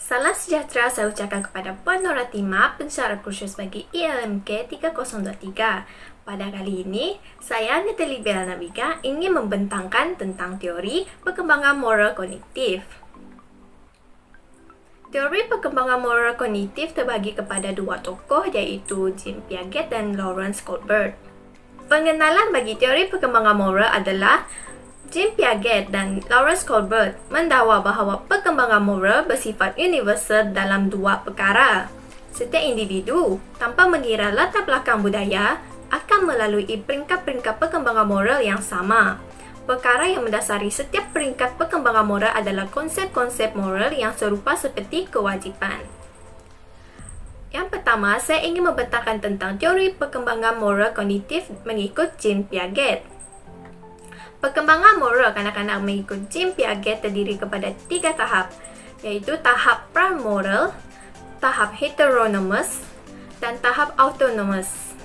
Salam sejahtera saya ucapkan kepada Puan Noratima, pensyarah kursus bagi ILMK 3023. Pada kali ini, saya Natalie Bella Nabiga ingin membentangkan tentang teori perkembangan moral kognitif. Teori perkembangan moral kognitif terbagi kepada dua tokoh iaitu Jean Piaget dan Lawrence Kohlberg. Pengenalan bagi teori perkembangan moral adalah Jean Piaget dan Lawrence Kohlberg mendakwa bahawa perkembangan moral bersifat universal dalam dua perkara. Setiap individu, tanpa mengira latar belakang budaya, akan melalui peringkat-peringkat perkembangan moral yang sama. Perkara yang mendasari setiap peringkat perkembangan moral adalah konsep-konsep moral yang serupa seperti kewajipan. Yang pertama, saya ingin membentangkan tentang teori perkembangan moral kognitif mengikut Jean Piaget. Perkembangan moral kanak-kanak mengikut Jean Piaget terdiri kepada 3 tahap, iaitu tahap pramoral, tahap heteronomous, dan tahap autonomous.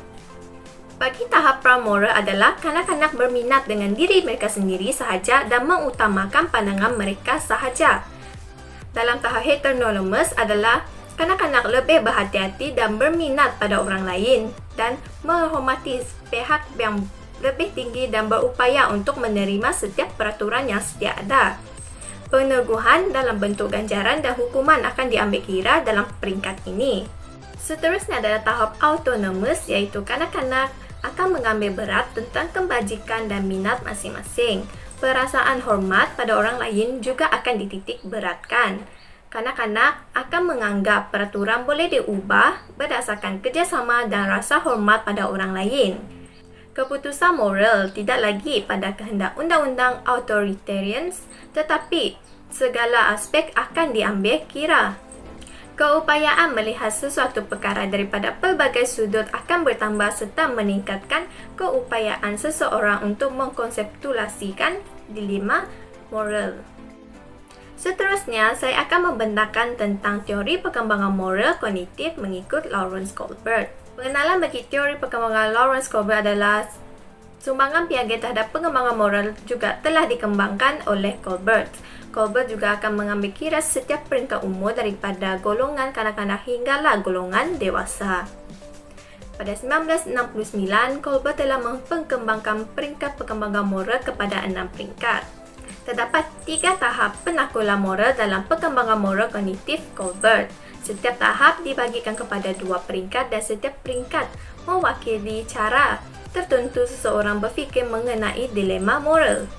Bagi tahap pramoral adalah kanak-kanak berminat dengan diri mereka sendiri sahaja dan mengutamakan pandangan mereka sahaja. Dalam tahap heteronomous adalah kanak-kanak lebih berhati-hati dan berminat pada orang lain dan menghormati pihak yang lebih tinggi dan berupaya untuk menerima setiap peraturan yang sedia ada. Peneguhan dalam bentuk ganjaran dan hukuman akan diambil kira dalam peringkat ini. Seterusnya adalah tahap autonomous, iaitu kanak-kanak akan mengambil berat tentang kebajikan dan minat masing-masing. Perasaan hormat pada orang lain juga akan dititik beratkan. Kanak-kanak akan menganggap peraturan boleh diubah berdasarkan kerjasama dan rasa hormat pada orang lain. Keputusan moral tidak lagi pada kehendak undang-undang authoritarians, tetapi segala aspek akan diambil kira. Keupayaan melihat sesuatu perkara daripada pelbagai sudut akan bertambah serta meningkatkan keupayaan seseorang untuk mengkonseptualisasikan dilema moral. Seterusnya, saya akan membentangkan tentang teori perkembangan moral kognitif mengikut Lawrence Kohlberg. Pengenalan bagi teori perkembangan Lawrence Kohlberg adalah sumbangan Piaget terhadap pengembangan moral juga telah dikembangkan oleh Kohlberg. Kohlberg juga akan mengambil kira setiap peringkat umur daripada golongan kanak-kanak hinggalah golongan dewasa. Pada 1969, Kohlberg telah mengembangkan peringkat perkembangan moral kepada 6 peringkat. Terdapat 3 tahap penakulan moral dalam perkembangan moral kognitif Kohlberg. Setiap tahap dibagikan kepada 2 peringkat dan setiap peringkat mewakili cara tertentu seseorang berfikir mengenai dilema moral.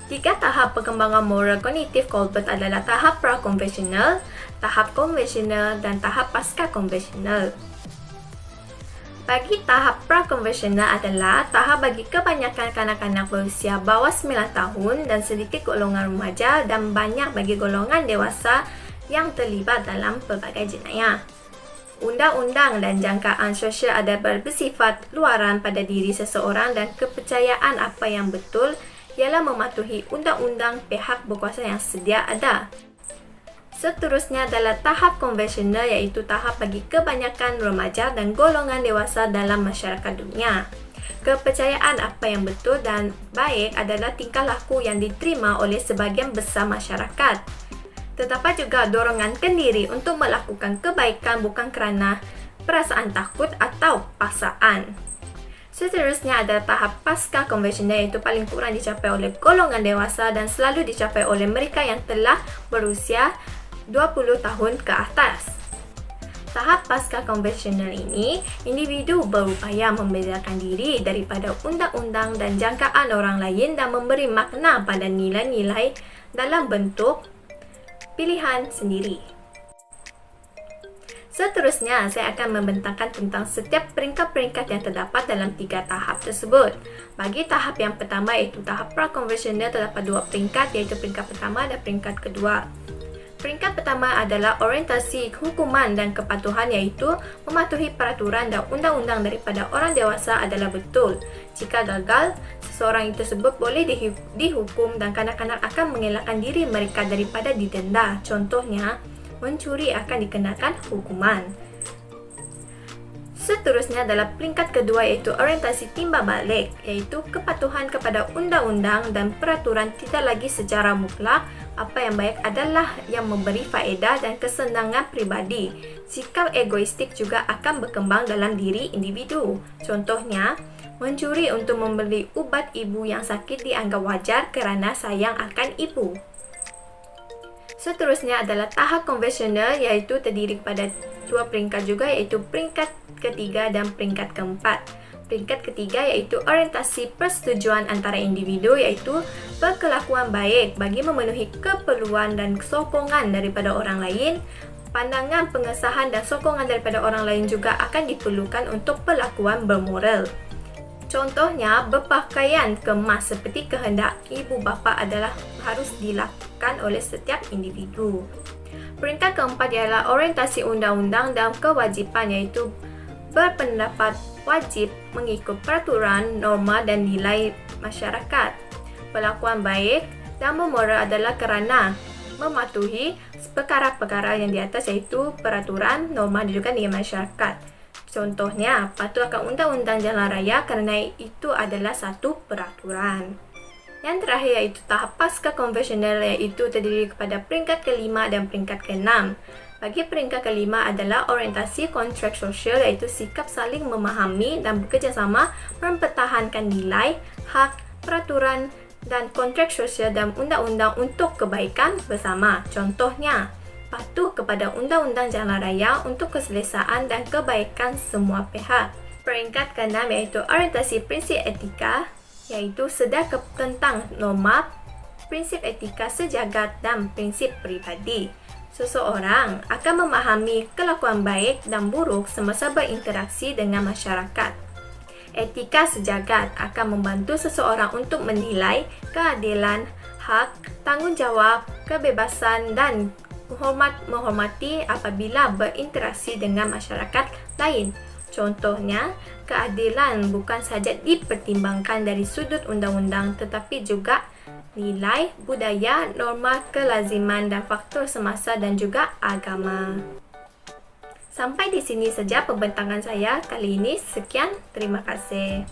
3 tahap perkembangan moral kognitif Kohlberg adalah tahap pra-konvensional, tahap konvensional dan tahap pasca-konvensional. Bagi tahap pra-konvensional adalah tahap bagi kebanyakan kanak-kanak berusia bawah 9 tahun dan sedikit golongan remaja dan banyak bagi golongan dewasa yang terlibat dalam pelbagai jenayah. Undang-undang dan jangkaan sosial adalah bersifat luaran pada diri seseorang dan kepercayaan apa yang betul ialah mematuhi undang-undang pihak berkuasa yang sedia ada. Seterusnya adalah tahap konvensional, iaitu tahap bagi kebanyakan remaja dan golongan dewasa dalam masyarakat dunia. Kepercayaan apa yang betul dan baik adalah tingkah laku yang diterima oleh sebahagian besar masyarakat. Terdapat juga dorongan kendiri untuk melakukan kebaikan bukan kerana perasaan takut atau paksaan. Seterusnya adalah tahap pasca konvensional, iaitu paling kurang dicapai oleh golongan dewasa dan selalu dicapai oleh mereka yang telah berusia 20 tahun ke atas. Tahap pasca konvensional ini, individu berupaya membezakan diri daripada undang-undang dan jangkaan orang lain dan memberi makna pada nilai-nilai dalam bentuk pilihan sendiri. Seterusnya, saya akan membentangkan tentang setiap peringkat-peringkat yang terdapat dalam 3 tahap tersebut. Bagi tahap yang pertama, iaitu tahap pra-konvensional, terdapat 2 peringkat, iaitu peringkat pertama dan peringkat kedua. Peringkat pertama adalah orientasi hukuman dan kepatuhan, iaitu mematuhi peraturan dan undang-undang daripada orang dewasa adalah betul. Jika gagal, seseorang tersebut boleh dihukum dan kanak-kanak akan mengelakkan diri mereka daripada didenda. Contohnya, mencuri akan dikenakan hukuman. Seterusnya adalah peringkat kedua iaitu orientasi timbal balik, iaitu kepatuhan kepada undang-undang dan peraturan tidak lagi secara mutlak. Apa yang baik adalah yang memberi faedah dan kesenangan pribadi. Sikap egoistik juga akan berkembang dalam diri individu. Contohnya, mencuri untuk membeli ubat ibu yang sakit dianggap wajar kerana sayang akan ibu. Seterusnya adalah tahap konvensional, iaitu terdiri pada dua peringkat juga, iaitu peringkat ketiga dan peringkat keempat. Peringkat ketiga iaitu orientasi persetujuan antara individu, iaitu berkelakuan baik bagi memenuhi keperluan dan sokongan daripada orang lain. Pandangan, pengesahan dan sokongan daripada orang lain juga akan diperlukan untuk perlakuan bermoral. Contohnya, berpakaian kemas seperti kehendak ibu bapa adalah harus dilakukan oleh setiap individu. Peringkat keempat ialah orientasi undang-undang dan kewajipan, iaitu berpendapat wajib mengikut peraturan, norma dan nilai masyarakat. Perlakuan baik dan bermoral adalah kerana mematuhi perkara-perkara yang di atas, iaitu peraturan, norma dan juga nilai masyarakat. Contohnya, patuh akan undang-undang jalan raya kerana itu adalah satu peraturan. Yang terakhir iaitu tahap pasca konvensional, iaitu terdiri kepada peringkat kelima dan peringkat keenam. Bagi peringkat kelima adalah orientasi kontrak sosial, iaitu sikap saling memahami dan bekerjasama mempertahankan nilai, hak, peraturan dan kontrak sosial dan undang-undang untuk kebaikan bersama. Contohnya, patuh kepada undang-undang jalan raya untuk keselesaan dan kebaikan semua pihak. Peringkat keenam iaitu orientasi prinsip etika, iaitu sedar tentang norma, prinsip etika sejagat dan prinsip peribadi. Seseorang akan memahami kelakuan baik dan buruk semasa berinteraksi dengan masyarakat. Etika sejagat akan membantu seseorang untuk menilai keadilan, hak, tanggungjawab, kebebasan dan menghormati apabila berinteraksi dengan masyarakat lain. Contohnya, keadilan bukan sahaja dipertimbangkan dari sudut undang-undang tetapi juga nilai, budaya, norma, kelaziman dan faktor semasa dan juga agama. Sampai di sini saja pembentangan saya kali ini. Sekian, terima kasih.